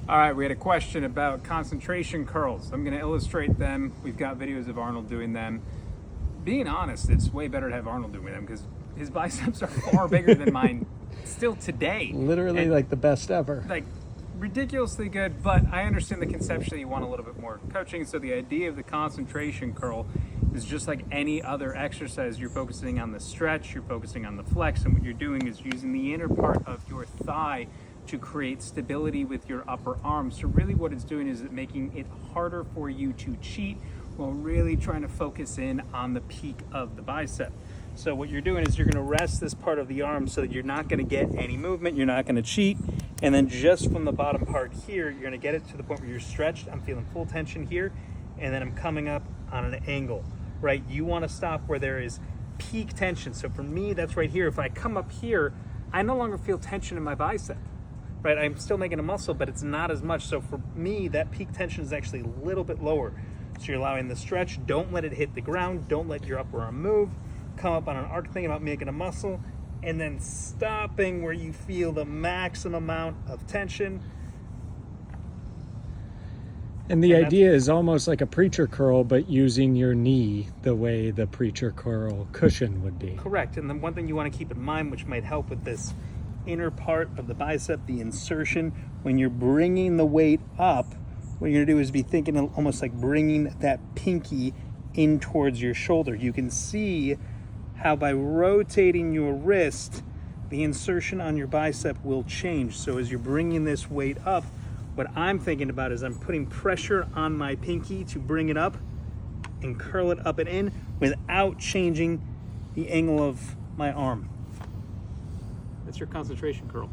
All right, we had a question about concentration curls. I'm going to illustrate them. We've got videos of Arnold doing them. Being honest, it's way better to have Arnold doing them because his biceps are far bigger than mine still today. Literally And, like the best ever. like ridiculously good, but I understand the conceptually you want a little bit more coaching. So the idea of the concentration curl is just like any other exercise. You're focusing on the stretch, you're focusing on the flex, and what you're doing is using the inner part of your thigh to create stability with your upper arm. So really what it's doing is making it harder for you to cheat while really trying to focus in on the peak of the bicep. So what you're doing is you're gonna rest this part of the arm so that you're not gonna get any movement, you're not gonna cheat, and then just from the bottom part here, you're gonna get it to the point where you're stretched. I'm feeling full tension here, and then I'm coming up on an angle, right? You wanna stop where there is peak tension. So for me, that's right here. If I come up here, I no longer feel tension in my bicep. Right, I'm still making a muscle, but it's not as much. So for me, that peak tension is actually a little bit lower. So you're allowing the stretch. Don't let it hit the ground. Don't let your upper arm move. Come up on an arc, thinking about making a muscle, and then stopping where you feel the maximum amount of tension. And the idea is almost like a preacher curl, but using your knee the way the preacher curl cushion would be. Correct. And then one thing you want to keep in mind, which might help with this inner part of the bicep, the insertion, when you're bringing the weight up, what you're gonna do is be thinking almost like bringing that pinky in towards your shoulder. You can see how by rotating your wrist, the insertion on your bicep will change. So as you're bringing this weight up, what I'm thinking about is I'm putting pressure on my pinky to bring it up and curl it up and in without changing the angle of my arm. That's your concentration curl.